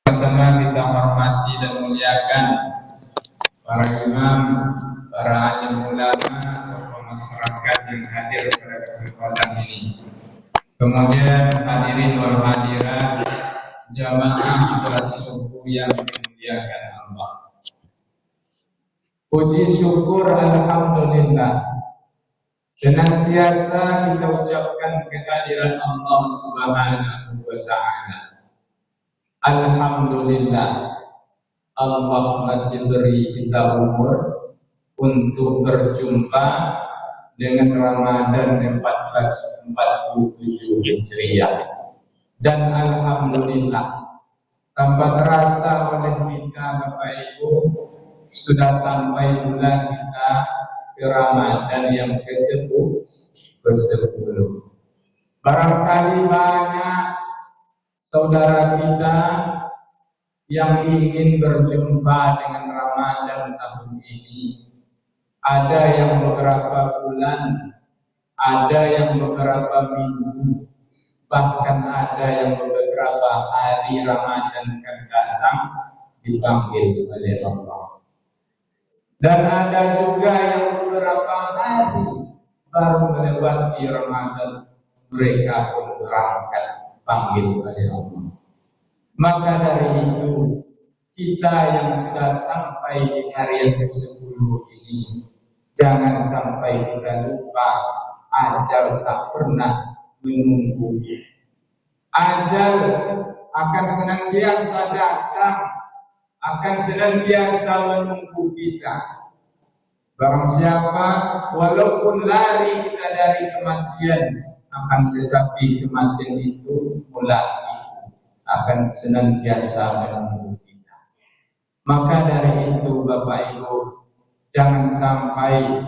Sama kita hormati dan muliakan para imam, para alim ulama, tokoh masyarakat yang hadir pada kesempatan ini. Kemudian hadirin wal hadirat, jamaah salat subuh yang dimuliakan Allah. Puji syukur alhamdulillah, senantiasa kita ucapkan kehadiran Allah Subhanahu wa ta'ala. Alhamdulillah, Allah masih beri kita umur untuk berjumpa dengan Ramadan 1447 Hijriah. Dan alhamdulillah, tanpa terasa oleh kita Bapak Ibu, sudah sampai bulan kita ke Ramadan yang ke-10. Barangkali banyak saudara kita yang ingin berjumpa dengan Ramadan tahun ini. Ada yang beberapa bulan, ada yang beberapa minggu, bahkan ada yang beberapa hari Ramadan akan datang dipanggil oleh Allah. Dan ada juga yang beberapa hari baru melewati Ramadan, mereka pun berangkat panggil oleh Allah. Maka dari itu, kita yang sudah sampai di hari yang ke-10 ini, jangan sampai kita lupa, ajal tak pernah menunggu. Ajal akan senantiasa datang, akan senantiasa menunggu kita. Barang siapa, walaupun lari kita dari kematian, akan tetapi kematian itu mulai akan senantiasa menunggu kita. Maka dari itu Bapak Ibu, jangan sampai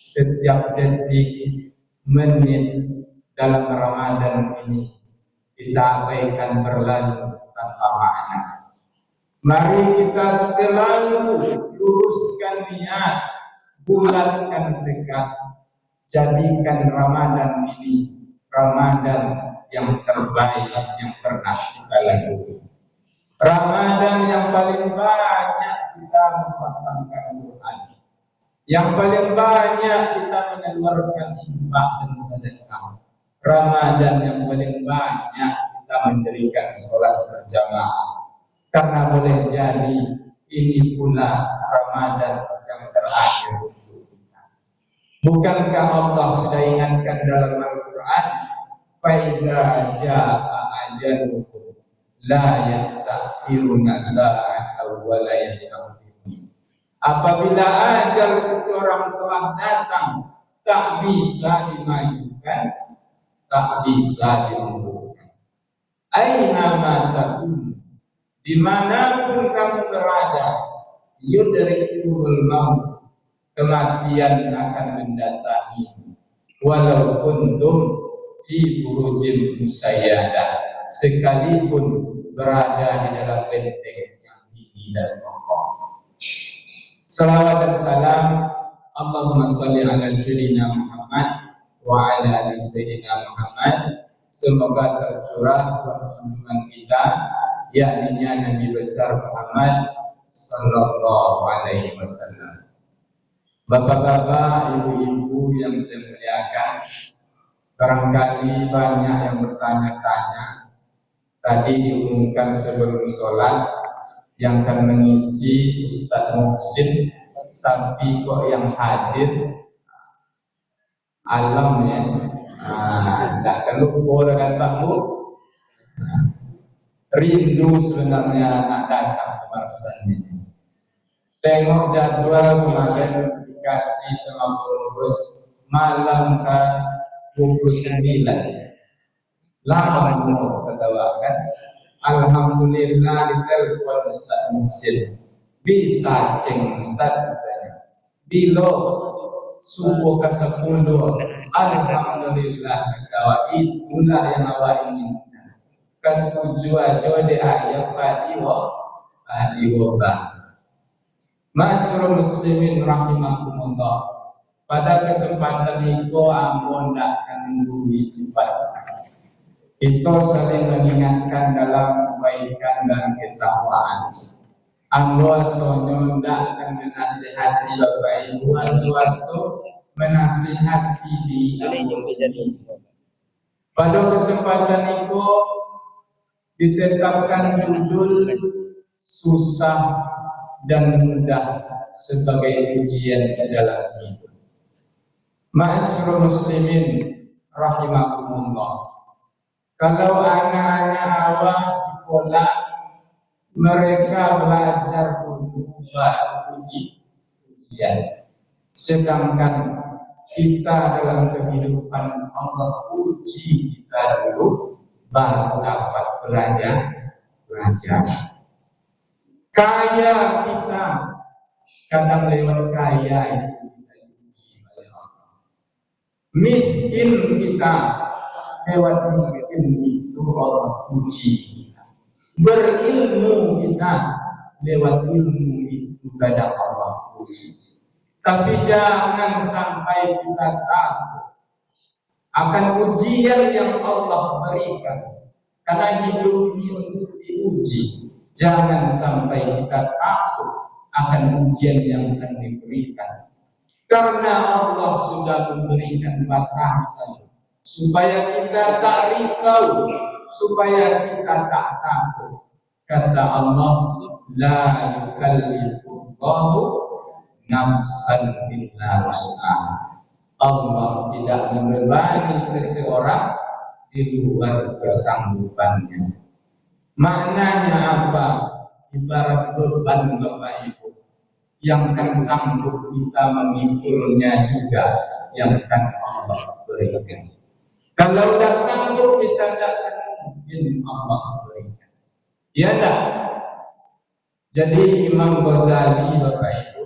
setiap detik, menit dalam Ramadan ini kita abaikan berlalu tanpa makna. Mari kita selalu luruskan niat, bulatkan tekad, jadikan Ramadan ini Ramadan yang terbaik yang pernah kita lalui. Ramadan yang paling banyak kita mengkhatamkan Quran, yang paling banyak kita mengeluarkan infak dan sedekah. Ramadan yang paling banyak kita mendirikan sholat berjamaah. Karena boleh jadi ini pula Ramadan yang terakhir untuk kita. Bukankah Allah sudah ingatkan dalam Al-Quran, فَإِذَا جَاءَ أَجَلُهُمْ لَا يَسْتَأْخِرُونَ سَاعَةً وَلَا يَسْتَقْدِمُونَ. Apabila ajal seseorang telah datang, tak bisa dimajukan, tak bisa dimundurkan. Aina ma takun, dimanapun kamu berada, yudrikumul maut, kematian akan mendatangi. Walaupun fi burujin musayyadah, sekalipun berada di dalam benteng yang tinggi dan kokoh. Salawat dan salam Allahumma salli ala sayyidina Muhammad wa ala ali sayyidina Muhammad. Semoga tercurah buat junjungan kita, yakni Nabi besar Muhammad sallallahu alaihi wasallam. Bapak-bapak, ibu-ibu yang saya muliakan, barangkali banyak yang bertanya-tanya. Tadi diumumkan sebelum sholat yang akan mengisi Ustaz Muhsin, tapi kok yang hadir alam ya, tidak kelupa dengan Pak Bu. Rindu sebenarnya nak datang ke Marsan ini. Tengok jadwal kemarin dikasih sama pengurus malam ke 29. Lama semua ketawakan. Alhamdulillah ditelepon Ustaz Muhsin. Bisa ceng Ustaz katanya. Bilo subuh ke 10. Alhamdulillah ketawa. Itulah yang awak inginkan. Ketujuan jode ayat padiwabah. Masyarul muslimin rahimakumullah. Pada kesempatan itu ampun tak akan menunggu sifat. Kita saling mengingatkan dalam kebaikan dan ketakwaan. Anggo sonyo ndak akan menasihati Bapak Ibu asu-asu menasihati di aku sendiri. Pada kesempatan itu ditetapkan judul susah dan mudah sebagai ujian dalam hidup. Ma'asyiral muslimin rahimakumullah. Kalau anak-anak awal sekolah mereka belajar dulu buat ujian, sedangkan kita dalam kehidupan Allah uji kita dulu baru dapat belajar. Kaya kita kadang lewat kaya itu kita diuji oleh Allah. Miskin kita lewat miskin itu Allah uji kita. Berilmu kita lewat ilmu itu kadang Allah uji. Tapi jangan sampai kita takut akan ujian yang Allah berikan. Karena hidup ini untuk diuji. Jangan sampai kita takut akan ujian yang akan diberikan. Karena Allah sudah memberikan batasan supaya kita tak risau, supaya kita tak takut. Kata Allah, la yukallifullahu nafsan illa wus'aha. Allah tidak membebani seseorang di luar kesanggupannya. Maknanya apa? Ibarat beban Bapak Ibu yang kan sanggup kita memikulnya juga yang kan Allah berikan. Kalau tidak sanggup kita tidak akan mungkin Allah berikan. Ya tak? Jadi Imam Ghazali Bapak Ibu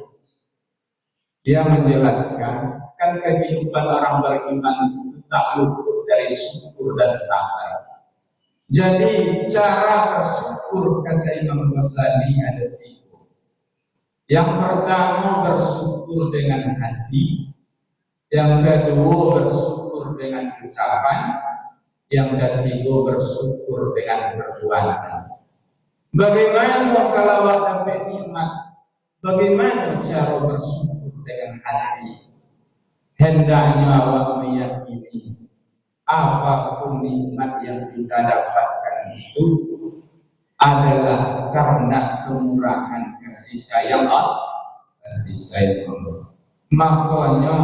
dia menjelaskan kan kehidupan orang beriman itu tak luput dari syukur dan sabar. Jadi cara bersyukur kata Imam Ghazali ada tiga. Yang pertama bersyukur dengan hati, yang kedua bersyukur dengan ucapan, yang ketiga bersyukur dengan perbuatan. Bagaimana kalau dapat nikmat? Bagaimana cara bersyukur dengan hati? Hendaknya awak meyakini apapun nikmat yang kita dapatkan itu adalah karena kemurahan kasih sayang Allah. Makanya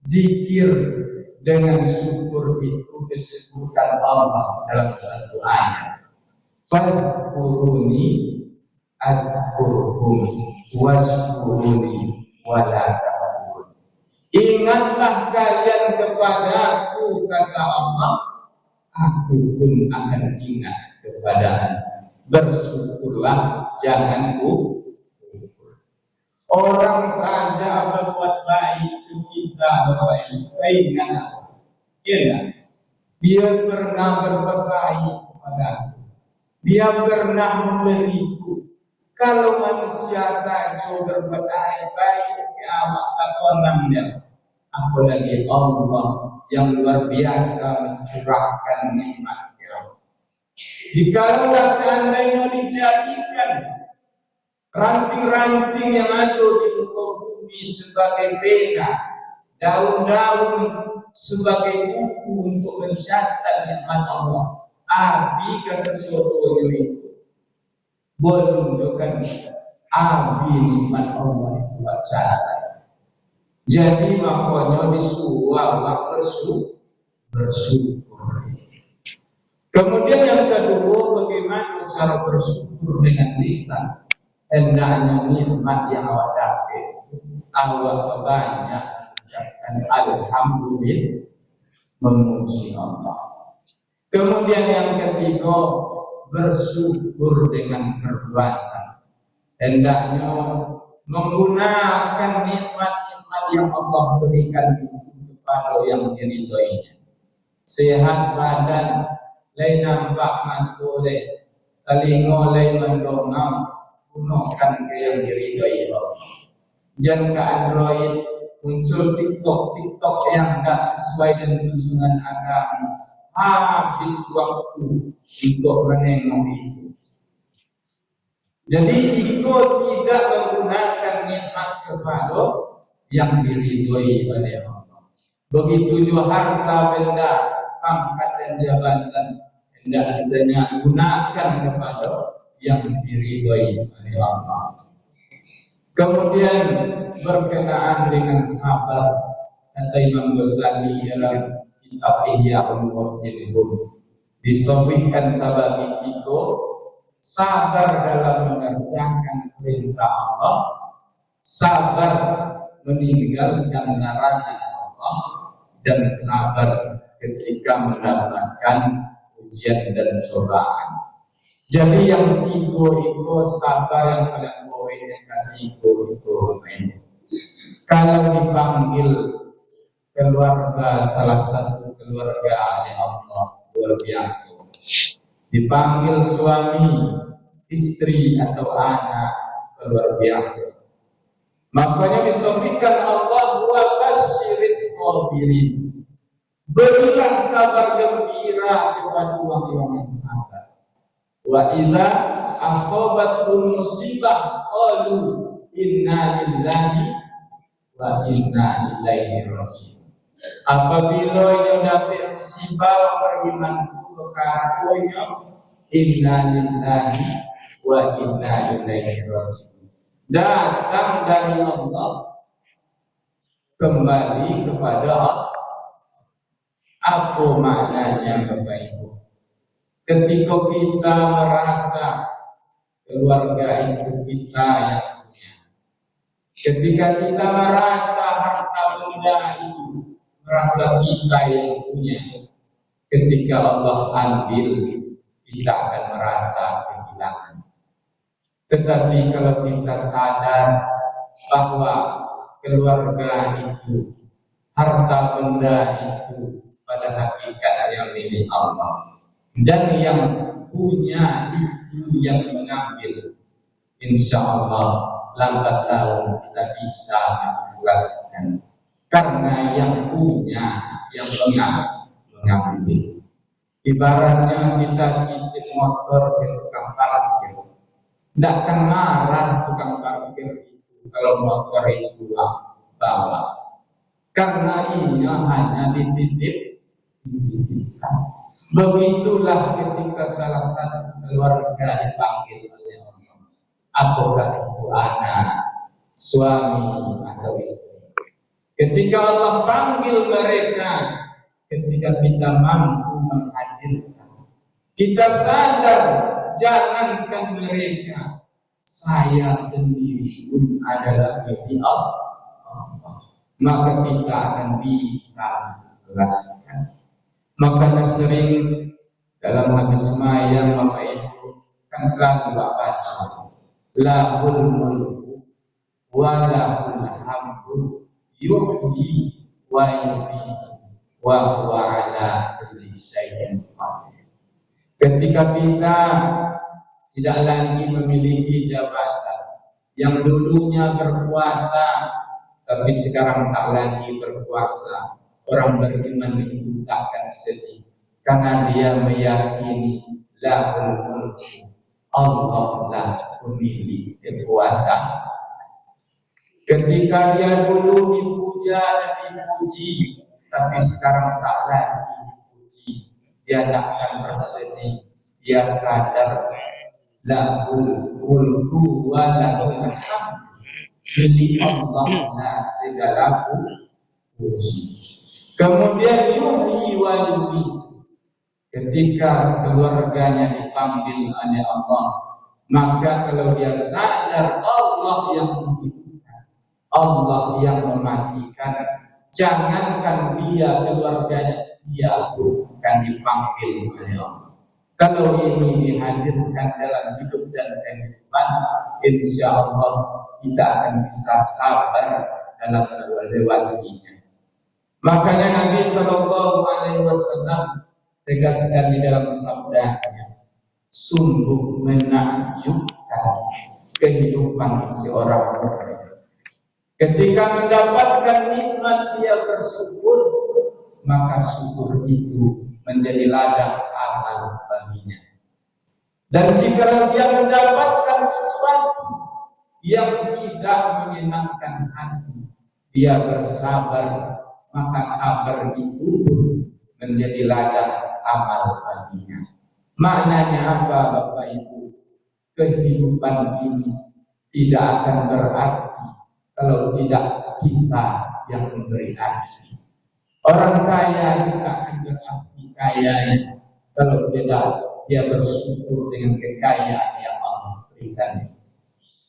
zikir dengan syukur itu disebutkan Allah dalam satu ayat. Fadhkuruni adkurkum washkuruni wala takfurun. Ingatlah kalian kepada aku, kata Allah, aku pun akan ingat kepada anda. Bersyukurlah, jangan kufur. Orang saja berbuat baik ke kita, ingat apa? Iya, dia pernah berbuat baik kepada aku. Dia pernah memberiku. Kalau manusia saja berbuat baik ke awak tak konangnya, apalagi Allah yang luar biasa mencurahkan nikmat-Nya. Jikalau seandainya dijadikan ranting-ranting yang ada di muka bumi sebagai pena, daun-daun sebagai buku untuk mencatat nikmat Allah, abi ke sesuatu itu belum bukan abi nikmat Allah itu catat. Jadi makanya disuruh awak bersyukur. Kemudian yang kedua, bagaimana cara bersyukur dengan lisan? Hendaknya nikmat yang awak dapat, awak banyak ucapkan alhamdulillah, memuji Allah. Kemudian yang ketiga, bersyukur dengan perbuatan. Hendaknya menggunakan nikmat-nikmat yang Allah berikan kepada yang diridhoinya. Sehat badan, lain nampak mantul, telinga lain mendongeng, gunakan ke yang diridhoi Allah. Jangan ke Android muncul TikTok yang tak sesuai dengan tuntunan agama. habis waktu untuk menengok itu. Jadi iko tidak menggunakan nikmat kepada yang diridhoi oleh Allah. Begitu juga harta benda, pangkat dan jabatan hendak kita gunakan kepada yang diridhoi oleh Allah. Kemudian berkenaan dengan sabar, kata Imam Ghazali dalam kitab Ihya Ulumuddin, disebutkan tabaqiko sabar dalam mengerjakan perintah Allah, sabar meninggalkan larangan Allah, dan sabar ketika mendapatkan ujian dan cobaan. Jadi yang tiga itu sabar yang paling poin yang tiga itu. Kalau dipanggil keluarga, salah satu keluarga oleh Allah luar biasa, dipanggil suami, istri atau anak luar biasa. Makanya disebutkan Allah wa basyiris sabirin, berilah kabar gembira kepada orang yang sabar. Wa idza asabathum musibah qalu inna lillahi wa inna ilaihi raji'un. Apabila ia dapat musibah beriman perkara inna lillahi wa inna ilaihi raji'un, datang dari Allah, kembali kepada Allah. Apa maknanya Bapak Ibu? Ketika kita merasa keluarga itu kita yang punya, ketika kita merasa harta benda itu merasa kita yang punya, ketika Allah ambil, kita akan merasa kehilangan. Tetapi kalau kita sadar bahwa keluarga itu, harta benda itu pada hakikatnya milik Allah, dan yang punya itu yang mengambil, insya Allah lambat laun kita bisa mengikhlaskan, karena yang punya yang mengambil. Ibaratnya kita titip motor ke tukang parkir, tidak akan marah tukang parkir itu kalau motor itu bawa, karena ini hanya dititipkan. Begitulah ketika salah satu keluarga dipanggil oleh Allah, apakah itu anak, suami atau istri. Ketika Allah panggil mereka, ketika kita mampu menghadirkan, kita sadar, jangankan mereka, saya sendiri pun adalah milik Allah, maka kita akan bisa menjelaskan. Makanya sering dalam hadis mayang Bapak Ibu kan selalu baca lahul mulku wa lahul hamdu yuhyi wa yumiitu wa huwa ala kulli syai'in qadir. Ketika kita tidak lagi memiliki jabatan, yang dulunya berkuasa tapi sekarang tak lagi berkuasa, orang beriman itu takkan sedih, karena dia meyakini lahul mulku, Allah lah pemilik kekuasaan. Ketika dia dulu dipuja dan dipuji, tapi sekarang tak lagi dipuji, dia tak akan bersedih. Dia sadar lahul mulku wa lahul hamdu, milik Allah lah segala puji. Kemudian yuhyi wa yumiitu, ketika keluarganya dipanggil oleh Allah, maka kalau dia sadar Allah yang menghidupkan, Allah yang mematikan, jangankan dia keluarganya, dia pun akan dipanggil oleh Allah. Kalau ini dihadirkan dalam hidup dan kehidupan, insya Allah kita akan bisa sabar dalam melewatinya. Makanya Nabi Shallallahu Alaihi Wasallam tegaskan di dalam sabdanya, sungguh menakjubkan kehidupan seorang mukmin. Ketika mendapatkan nikmat dia bersyukur, maka syukur itu menjadi ladang amal baginya. Dan jika dia mendapatkan sesuatu yang tidak menyenangkan hati, dia bersabar, maka sabar itu pun menjadi ladang amal baginya. Maknanya apa, Bapak Ibu? Kehidupan ini tidak akan berarti kalau tidak kita yang memberi arti. Orang kaya tidak akan berarti kayanya kalau tidak dia bersyukur dengan kekayaan yang Allah berikan.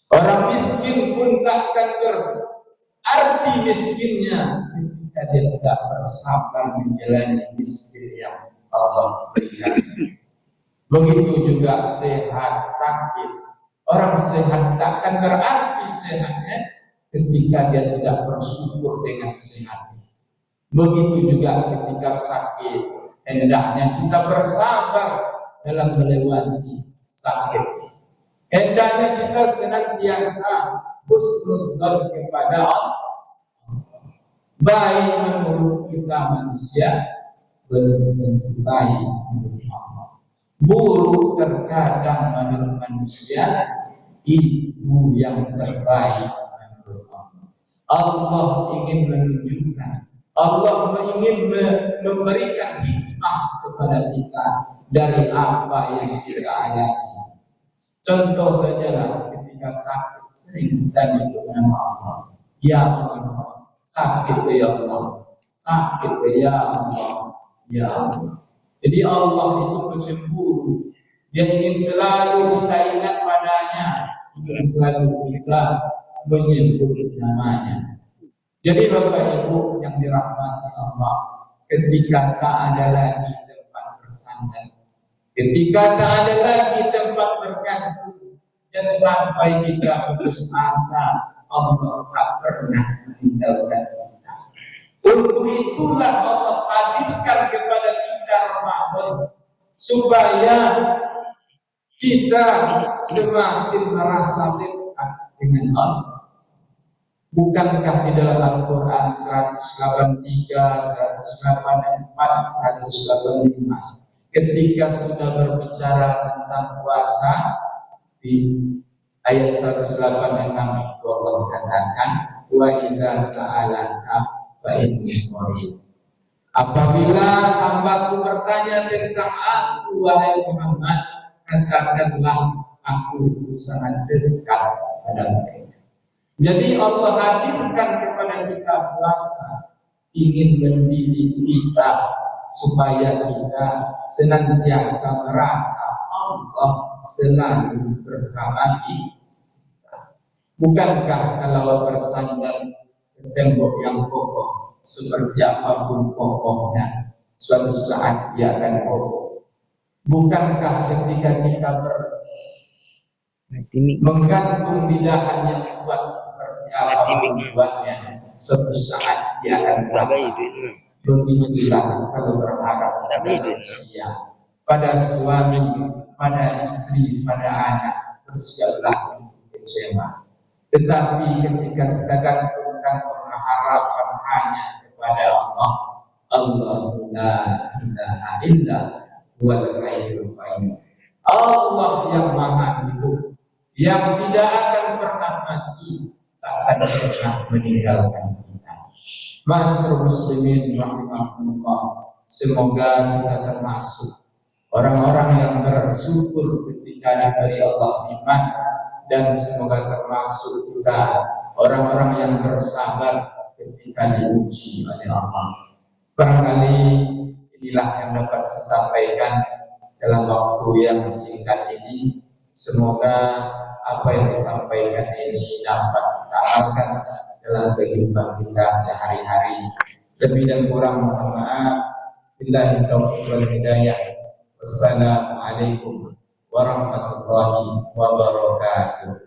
Orang miskin pun tak akan berarti miskinnya ketika dia tidak bersabar menjalani miskin yang Allah berikan. Begitu juga sehat, sakit. Orang sehat tak akan berarti sehatnya ketika dia tidak bersyukur dengan sehatnya. Begitu juga ketika sakit, hendaknya kita bersabar dalam melewati sakit. Hendaknya kita senantiasa husnuzan kepada Allah. Baik menurut kita manusia, belum tentu baik menurut Allah. Buruk terkadang menurut manusia, itu yang terbaik menurut Allah. Allah ingin menunjukkan, Allah ingin memberikan hikmah kepada kita dari apa yang kita alami. Contoh saja ketika sakit sering kita menyebut nama Allah. Ya Allah, sakit ya Allah, sakit ya Allah, ya Allah. Jadi Allah itu pencemburu. Dia ingin selalu kita ingat padanya, ingin selalu kita menyebut namanya. Jadi Bapak Ibu yang dirahmati Allah, ketika tak ada lagi tempat bersandar, ketika tak ada lagi tempat bergantung, jangan sampai kita putus asa, Allah tak pernah meninggalkan kita. Untuk itulah Allah hadirkan kepada kita Ramadan, supaya kita semakin merasa dekat dengan Allah. Bukankah di dalam Al-Quran 183, 184, 185 ketika sudah berbicara tentang puasa, di ayat 186 itu Allah katakan, wa idza sa'alaka fa inni qarib. Apabila hambaku bertanya tentang aku, wahai Muhammad, katakanlah aku sangat dekat pada mereka. Jadi Allah hadirkan kepada kita puasa, ingin mendidik kita supaya kita senantiasa merasa Allah selalu bersama kita. Bukankah kalau bersandar ke tembok yang kokoh, seperti apapun kokohnya, suatu saat dia akan kokoh. Bukankah ketika kita menggantung di dahan yang kuat seperti apapun buatnya, suatu saat dia akan patah. Begitulah kalau berharap pada manusia, pada suami, pada istri, pada anak, bersiaplah untuk kecewa. Tetapi ketika kita gantungkan pengharapan hanya kepada Allah, Allah la ilaha illa huwal hayyul qayyum. Allah yang maha hidup, yang tidak akan pernah mati, tak akan pernah meninggalkan kita. Masyaallah muslimin rahimahullah, semoga kita termasuk orang-orang yang bersyukur ketika diberi Allah nikmat, dan semoga termasuk kita orang-orang yang bersabar ketika diuji oleh Allah. Barangkali inilah yang dapat saya sampaikan dalam waktu yang singkat ini. Semoga apa yang disampaikan ini dapat kita amalkan dalam kehidupan kita sehari-hari. Lebih dan kurang mohon maaf. Billahi taufiq wal hidayah. Wassalamualaikum warahmatullahi wabarakatuh.